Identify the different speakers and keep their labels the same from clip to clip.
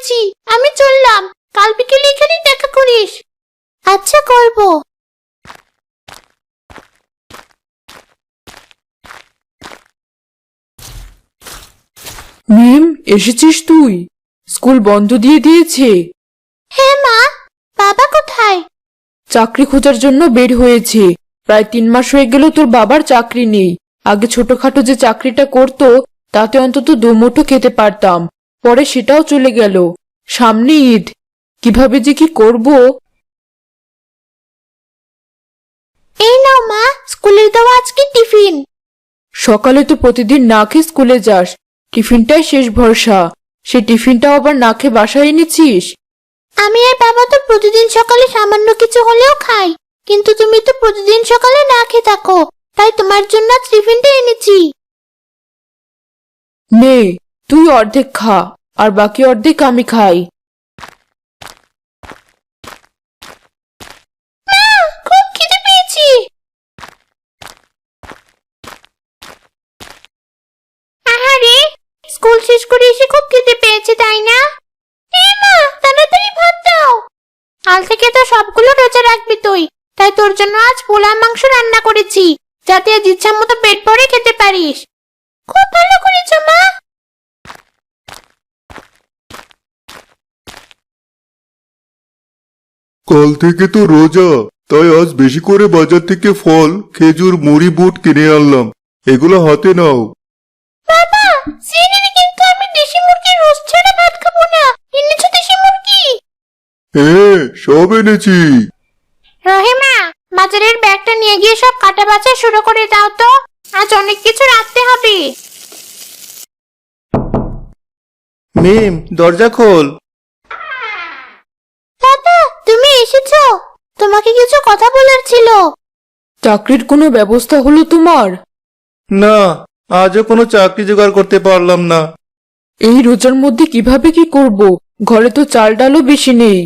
Speaker 1: পেরেছি। আমি চললাম, কাল বিকেলে এখানে দেখা করিস। আচ্ছা, করব।
Speaker 2: মিম, এসেছিস তুই? স্কুল বন্ধ দিয়ে দিয়েছে।
Speaker 1: হ্যাঁ মা, বাবা কোথায়?
Speaker 2: চাকরি খোঁজার জন্য বের হয়েছে। প্রায় 3 মাস হয়ে গেল তোর বাবার চাকরি নেই। আগে ছোটখাটো যে চাকরিটা করতো তাতে অন্তত দুমুঠো খেতে পারতাম, পরে সেটাও চলে গেল। সামনে ঈদ, কিভাবে যে কি করব।
Speaker 1: এই নাও মা, স্কুলের দেওয়া আজকে টিফিন।
Speaker 2: সকালে তো প্রতিদিন না খেয়ে স্কুলে যাস, টিফিনটাই শেষ ভরসা। সে টিফিনটাও আবার না খেয়ে বাসায় এনেছিস?
Speaker 1: আমি আর বাবা তো প্রতিদিন সকালে সামান্য কিছু হলেও খাই, কিন্তু তুমি তো প্রতিদিন সকালে না খেয়ে থাকো, তাই তোমার জন্য আজ টিফিনটা এনেছি।
Speaker 2: নে, তুই অর্ধেক খা, আর বাকি অর্ধেক আমি খাই।
Speaker 1: খুব খিদে পেয়েছি। আহারে, স্কুল শেষ করে এসে খুব খিদে পেয়েছে, তাই না? এই মা, তাড়াতাড়ি ভাত দাও। কাল থেকে তো সবগুলো রোজা রাখবি তুই, তাই তোর জন্য আজ পোলাও মাংস রান্না করেছি, যাতে আজ ইচ্ছা মতো পেট ভরে খেতে পারিস। খুব ভালো করেছো মা।
Speaker 3: কাল থেকে তো রোজা, তাই আজ বেশি করে বাজার থেকে ফল, খেজুর, মুড়ি, বুট কিনে আনলাম। এগুলো হাতে নাও।
Speaker 1: বাবা, সেদিন কিন্তু আমি দেশি মুরগির রোস্ট ছাড়া ভাত খাবো না। এনেছো দেশি মুরগি?
Speaker 3: হ্যাঁ, সব এনেছি।
Speaker 1: রহিমা, বাজারের ব্যাগটা নিয়ে গিয়ে সব কাটা বাছা শুরু করে দাও তো, আজ অনেক কিছু রাখতে হবে।
Speaker 4: মিম, দরজা খোল।
Speaker 1: দাদা, তুমি এসেছো? তোমাকে কিছু কথা বলার ছিল।
Speaker 2: চাকরির কোনো ব্যবস্থা হলো তোমার?
Speaker 4: না, আজও কোনো চাকরি জোগাড় করতে পারলাম না।
Speaker 2: এই রোজার মধ্যে কিভাবে কি করব? ঘরে তো চাল ডালও বেশি নেই।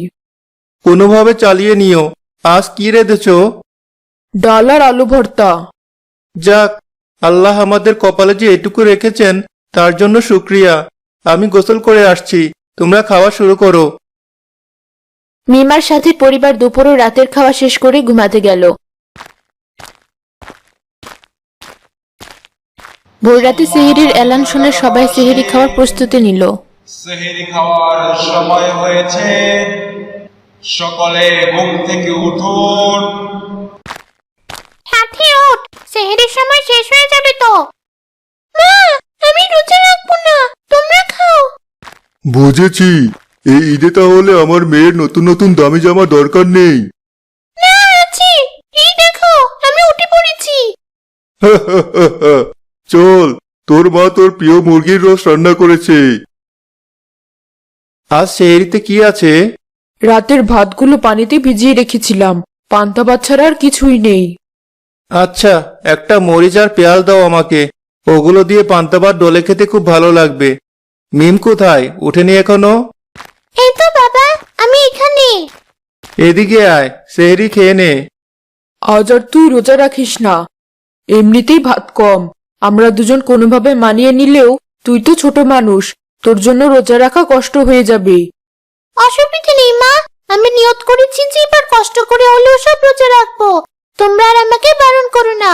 Speaker 4: কোনোভাবে চালিয়ে নিও। আজ কি রেঁধেছো?
Speaker 2: ডাল আর আলু ভর্তা।
Speaker 4: যাক, আল্লাহ আমাদের কপালে যে এটুকু রেখেছেন তার জন্য শুক্রিয়া। আমি গোসল করে আসছি, তোমরা খাওয়া শুরু করো।
Speaker 2: মিমার সাথে পরিবার দুপুর ও রাতের খাওয়া শেষ করে ঘুমাতে গেল। ভোররাতে সেহরির এলান শুনে সবাই সেহরি খাওয়ার প্রস্তুতি নিল।
Speaker 5: সেহরি খাওয়ার সময় হয়েছে, সকলে ঘুম থেকে উঠুন।
Speaker 1: সাথে ওঠ, সেহরির সময় শেষ হয়ে যাবে তো। মা, আমি রোজা রাখবো না, তোমরা খাও।
Speaker 3: বুঝেছি। এই ঈদে তাহলে আমার মেয়ের নতুন নতুন দামি জামা দরকার নেই।
Speaker 1: না, আছে। এই দেখো, আমি উঠে পড়েছি।
Speaker 3: চল, তোর মা তোর প্রিয় মুরগির রোস্ট রান্না করেছে।
Speaker 4: আজ সেহরিতে কি আছে?
Speaker 2: রাতের ভাতগুলো পানিতে ভিজিয়ে রেখেছিলাম, পান্তা ভাত ছাড়া আর কিছুই নেই।
Speaker 4: আচ্ছা, একটা মরিচ আর পেঁয়াজ দাও আমাকে। ওগুলো দিয়ে পান্তা ভাত ডলে খেতে খুব ভালো লাগবে। মিম কোথায়? উঠেনি এখনো?
Speaker 1: এই তো বাবা, আমি এখানে।
Speaker 4: এদিকে আয়, সেহরি খেয়ে নে।
Speaker 2: আজ আর তুই রোজা রাখিস না। এমনিতেই ভাত কম, আমরা দুজন কোনোভাবে মানিয়ে নিলেও তুই তো ছোট মানুষ, তোর জন্য রোজা রাখা কষ্ট হয়ে যাবে।
Speaker 1: অসুবিধা নেই মা, আমি নিয়ত করেছি যে এবার কষ্ট করে হলেও সব রোজা রাখবো। তোমরা আর আমাকে বারণ করো না।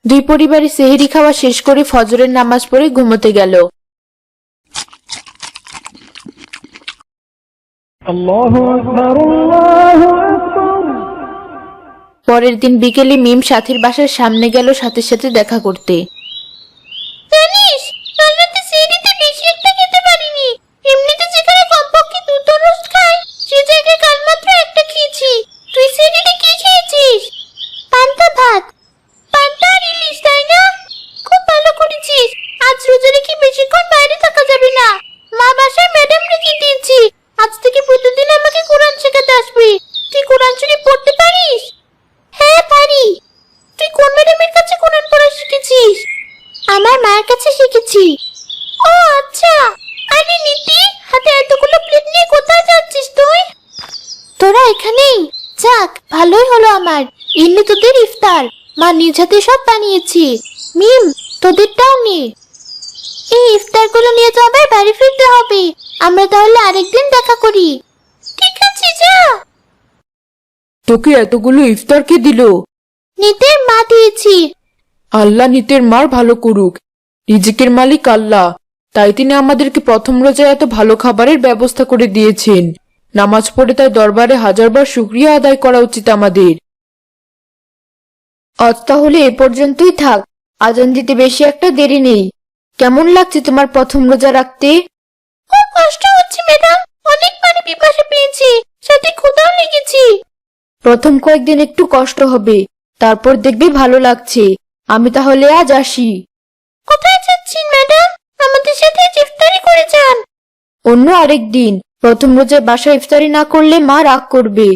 Speaker 2: দুই পরিবারে সেহরি খাওয়া শেষ করে ফজরের নামাজ পড়ে ঘুমোতে গেল। পরের দিন বিকেলে মিম সাথীর বাসার সামনে গেল সাথে সাথে দেখা করতে।
Speaker 1: জানিস, কাল রাতে সেহরিতে বেশি একটা খেতে পারিনি। এমনিতে যেখানে কমপক্ষে দুটো রোস্ট খাই, সে জায়গায় কাল মাত্র একটা খেয়েছি। তুই সেহরিতে কি খেয়েছিস? পান্তা ভাত। পান্তা আর ইলিশ, তাই না? খুব ভালো করেছিস। আজ রোজা রেখে বেশিক্ষণ বাইরে থাকা যাবে না। মা বাসায় ম্যাডাম রেখে দিয়েছি, আজ থেকে প্রতিদিন আমাকে কোরআন শেখাতে আসবি। তুই কোরআন শরীফ পড়তে পারিস? হ্যাঁ, পারি। তুই কোন ম্যাডামের কাছে কোরআন পড়া শিখেছিস? আমার মায়ের কাছে শিখেছি। ও আচ্ছা। আরে নীতি, হাতে এতগুলো প্লেট নিয়ে কোথায় যাচ্ছিস তুই? তোরা এখানেই? যাক, ভালোই হলো আমার। ইন্নি তোদের ইফতার, মা নিজ হাতে সব বানিয়েছি। মিম, তোদেরটাও নে। এই ইফতারগুলো নিয়ে তো আবার বাড়ি ফিরতে হবে। আমরা তাহলে আরেকদিন দেখা করি। ঠিক আছে, যা।
Speaker 2: তোকে এতগুলো ইফতার কে দিল?
Speaker 1: নিতের মা দিয়েছি।
Speaker 2: আল্লাহ নিতের মার ভালো করুক। রিজিকের মালিক আল্লাহ, তাই তিনি আমাদেরকে প্রথম রোজায় এত ভালো খাবারের ব্যবস্থা করে দিয়েছেন। নামাজ পড়ে তাই দরবারে হাজারবার শুকরিয়া আদায় করা উচিত আমাদের।
Speaker 6: আজ তাহলে এ পর্যন্তই থাক। আজান দিতে বেশি একটা দেরি নেই। কেমন লাগছে তোমার প্রথম রোজা রাখতে?
Speaker 1: খুব কষ্ট হচ্ছে ম্যাডাম, অনেক পানি পিপাসা পেয়েছি, সাথে ক্ষুধাও লেগেছে।
Speaker 6: প্রথম কয়েকদিন একটু কষ্ট হবে, তারপর দেখবে ভালো লাগছে। আমি তাহলে আজ আসি।
Speaker 1: কোথায় যাচ্ছেন ম্যাডাম? আমাদের সাথে ইফতারি করে যান।
Speaker 6: অন্য আরেক দিন। প্রথম রোজায় বাসায় ইফতারি না করলে মা রাগ করবে।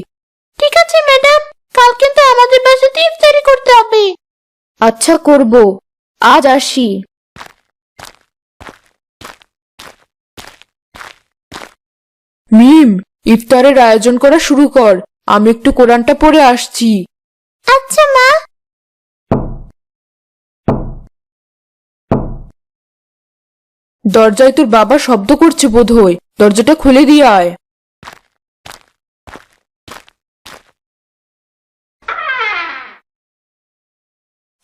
Speaker 1: ঠিক আছে ম্যাডাম, কাল কিন্তু আমাদের বাসাতে ইফতারি করতে হবে।
Speaker 6: আচ্ছা, করব। আজ আসি।
Speaker 2: মিম, ইফতারের আয়োজন করা শুরু কর। আমি একটু কোরআনটা পড়ে আসছি।
Speaker 1: আচ্ছা মা।
Speaker 2: দরজায় তোর বাবা শব্দ করছে বোধহয়, দরজাটা খুলে দিয়ে আয়।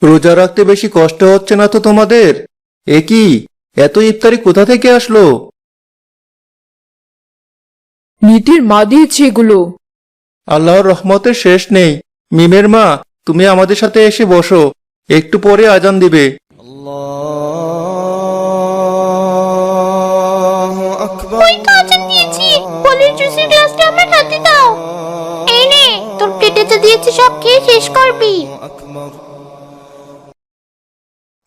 Speaker 4: রোজা রাখতে বেশি কষ্ট হচ্ছে না তো তোমাদের? এ কি, এত ইফতারি কোথা থেকে আসলো?
Speaker 2: নীতির মা দিয়েছে এগুলো।
Speaker 4: আল্লাহর রহমতের শেষ নেই। মিমের মা, তুমি আমাদের সাথে এসে বসো, একটু পরে আজান দিবে।
Speaker 1: ওই তো আজান দিয়েছি, ফলের জুসের গ্লাসটা আমার হাতে দাও। এই নে, তোর প্লেটে যা দিয়েছি সব খেয়ে শেষ করবি।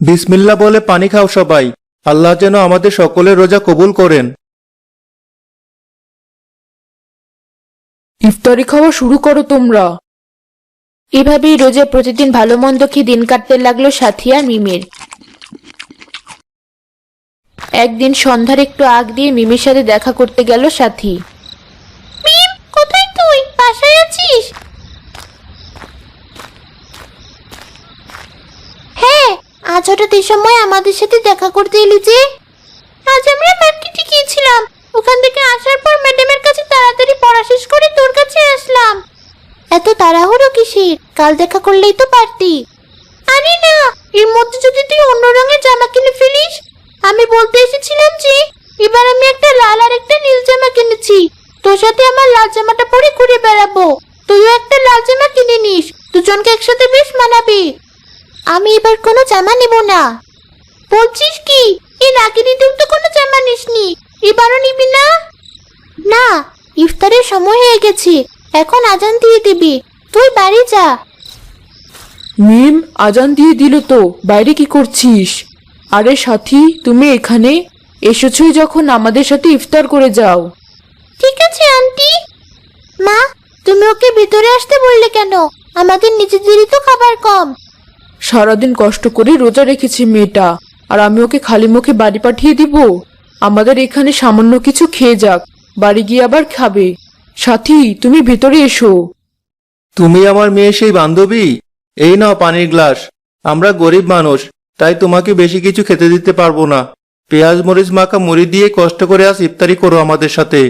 Speaker 4: বিসমিল্লাহ বলে পানি খাও সবাই। আল্লাহ যেন আমাদের সকলের রোজা কবুল করেন।
Speaker 2: ইফতারি খাওয়া শুরু করো তোমরা।
Speaker 6: এভাবেই রোজা প্রতিদিন ভালো মন্দ খেয়ে দিন কাটতে লাগলো সাথী আর মিমের। একদিন সন্ধ্যার একটু আগ দিয়ে মিমের সাথে দেখা করতে গেল সাথী।
Speaker 1: মিম, কোথায় তুই? বাসায় আছিস? হ্যাঁ, আজ হঠাৎ এই সময় আমাদের সাথে দেখা করতে এলি যে? আজ আমরা মার্কেটে গিয়েছিলাম, ওখান থেকে আসার পর ম্যাডামের কাছে তাড়াতাড়ি পড়া শেষ করে তোর কাছে আসলাম। এত তাড়াহুড়ো কিসের? কাল দেখা করলেই তো পারতি। আরে না, এর মধ্যে যদি তুই অন্য রঙের জামা কিনে ফেলিস। আমি বলতে এসেছিলাম যে এবার আমি একটা লাল আর একটা নীল জামা কিনেছি, তোর সাথে আমার লাল জামাটা পরে ঘুরে বেড়াবো। তুইও একটা লাল জামা কিনে নিস, দুজনকে একসাথে বেশ মানাবে। আমি এবার কোনো জামা নেব না। বলছিস কি? এর আগে দিতেও তো কোনো জামা নিসনি, এবারও নিবি না? না, ইফতারের সময় হয়ে গেছে, এখন আজান দিয়ে দিবি, তুই বাড়ি যা।
Speaker 2: মিম, আজান দিয়ে দিল তো, বাইরে কি করছিস? আরে সাথী, তুমি এখানে এসেছই যখন আমাদের সাথে ইফতার করে যাও।
Speaker 1: ঠিক আছে আন্টি। মা, তুমি ওকে ভিতরে আসতে বললে কেন? আমাদের নিজেদেরই তো খাবার কম।
Speaker 2: সারাদিন কষ্ট করে রোজা রেখেছে মেয়েটা, আর আমি ওকে খালি মুখে বাড়ি পাঠিয়ে দিব? আমাদের এখানে সামান্য কিছু খেয়ে যাক, বাড়ি গিয়ে আবার খাবে। সাথী, তুমি ভিতরে এসো।
Speaker 4: তুমি আমার মেয়ে সেই বান্ধবী? এই নাও পানির গ্লাস। আমরা গরিব মানুষ, তাই তোমাকে বেশি কিছু খেতে দিতে পারবো না। পেঁয়াজ মরিচ মাখা মুড়ি দিয়ে কষ্ট করে আজ ইফতারি করো আমাদের সাথে।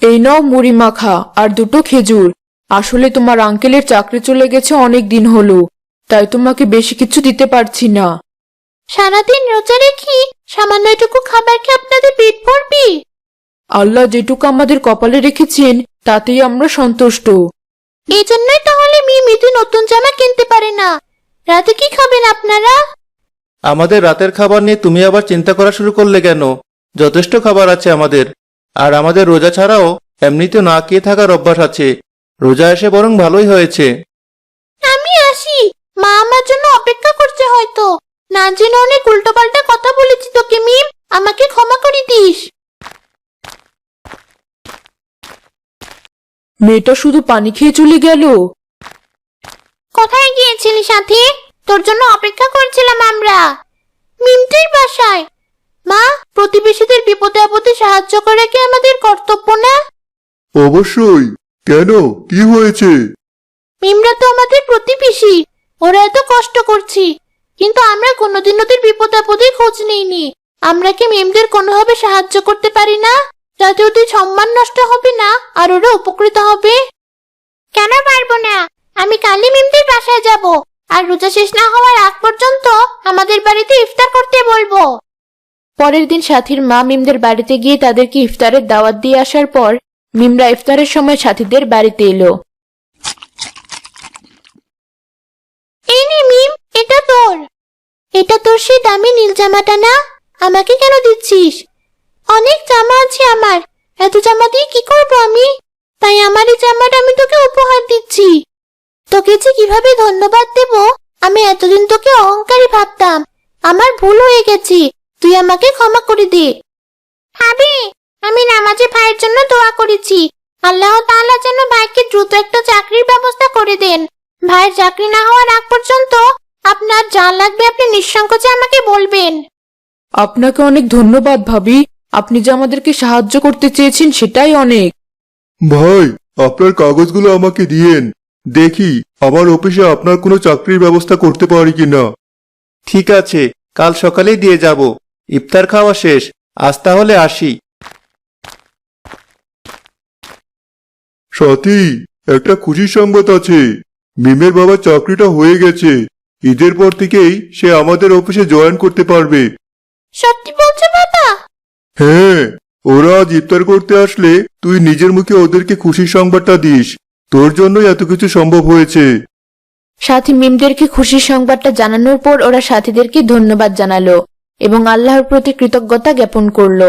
Speaker 2: এই নাও মুড়ি মাখা আর দুটো খেজুর। আসলে তোমার আঙ্কেলের চাকরি চলে গেছে অনেক দিন হলো, তাই তোমাকে বেশি কিছু দিতে পারছি না।
Speaker 1: সারাদিন রোজা রেখি সামান্য এটুকু খাবার খেয়ে আপনাদের পেট ভরবি?
Speaker 2: আল্লাহ যেটুকু আমাদের কপালে রেখেছেন তাতেই আমরা সন্তুষ্ট।
Speaker 1: এই জন্যই তাহলে মিমি নতুন জামা কিনতে পারে না। রাতে কি খাবেন আপনারা?
Speaker 4: আমাদের রাতের খাবার নিয়ে তুমি আবার চিন্তা করা শুরু করলে কেন? যথেষ্ট খাবার আছে আমাদের। আর আমাদের রোজা ছাড়াও এমনিতে না খেয়ে থাকার অভ্যাস আছে। রোজা এসে বরং ভালোই হয়েছে।
Speaker 1: আমি আসি, মা আমার জন্য অপেক্ষা করছে হয়তো। না জেনে অনেক উল্টোপাল্টা কথা বলেছি তোকে মিম, আমাকে ক্ষমা করে দিস।
Speaker 2: মেয়েটা শুধু পানি খেয়ে চলে গেল।
Speaker 1: কোথায় গিয়েছিলি সাথী? তোর জন্য অপেক্ষা করছিলাম আমরা। মিমটির বাসায়। মা, প্রতিবেশীদের বিপদে আপদে সাহায্য করা কি আমাদের কর্তব্য না?
Speaker 3: অবশ্যই। কেন, কি হয়েছে?
Speaker 1: মিমরা তো আমাদের প্রতিবেশী, ওরা এত কষ্ট করছি, কিন্তু আমরা কোনোদিন ওদের বিপদ আপদে খোঁজ নেইনি। আমরা কি মিমদের কোনোভাবে সাহায্য করতে পারি না, যাতে ওদের সম্মান নষ্ট হবে না আর ওরা উপকৃত হবে? কেন পারবো না? আমি কালই মিমদের বাসায় যাব, আর রোজা শেষ না হওয়ার আগ পর্যন্ত আমাদের বাড়িতে ইফতার করতে বলবো।
Speaker 6: পরের দিন সাথীর মা মিমদের বাড়িতে গিয়ে তাদেরকে ইফতারের দাওয়াত দিয়ে আসার পর মিমরা ইফতারের সময় সাথীদের বাড়িতে এলো।
Speaker 1: এই নে মিম, এটা তোর। এটা তোর সেই দামি নীল জামাটা না? আমাকে কেন দিচ্ছিস? অনেক জামা আছে আমার, এত জামা দিয়ে কি করবো আমি? তাই আমার এই জামাটা আমি তোকে উপহার দিচ্ছি। তোকে যে কিভাবে ধন্যবাদ দেব, আমি এতদিন তোকে অহংকারী ভাবতাম। আমার ভুল হয়ে গেছে, তুই আমাকে ক্ষমা করে দে। ভাবি, আমি নামাজে ভাইয়ের জন্য দোয়া করেছি, আল্লাহ তাআলা যেন ভাইকে দ্রুত একটা চাকরির ব্যবস্থা করে দেন। ভাইয়ের চাকরি না হওয়ার আগ পর্যন্ত আপনার যা লাগবে আপনি নিঃসংকোচে আমাকে বলবেন।
Speaker 2: আপনাকে অনেক ধন্যবাদ ভাবি, আপনি যে আমাদেরকে সাহায্য করতে চেয়েছেন সেটাই অনেক।
Speaker 3: ভাই, আপনার কাগজগুলো আমাকে দিয়েন, দেখি আমার অফিসে আপনার কোনো চাকরির ব্যবস্থা করতে পারি কিনা।
Speaker 4: ঠিক আছে, কাল সকালেই দিয়ে যাব। ইফতার খাওয়া শেষ, আজ তাহলে আসি।
Speaker 3: সাথী, একটা খুশির সংবাদ আছে। মিমের বাবার চাকরিটা হয়ে গেছে। ঈদের পর থেকেই সে আমাদের অফিসে জয়েন করতে পারবে।
Speaker 1: সত্যি বলছো বাবা?
Speaker 3: হ্যাঁ, ওরা আজ ইফতার করতে আসলে তুই নিজের মুখে ওদেরকে খুশির সংবাদটা দিস। তোর জন্যই এত কিছু সম্ভব হয়েছে।
Speaker 6: সাথী মিমদেরকে খুশির সংবাদটা জানানোর পর ওরা সাথীদেরকে ধন্যবাদ জানালো এবং আল্লাহর প্রতি কৃতজ্ঞতা জ্ঞাপন করলো।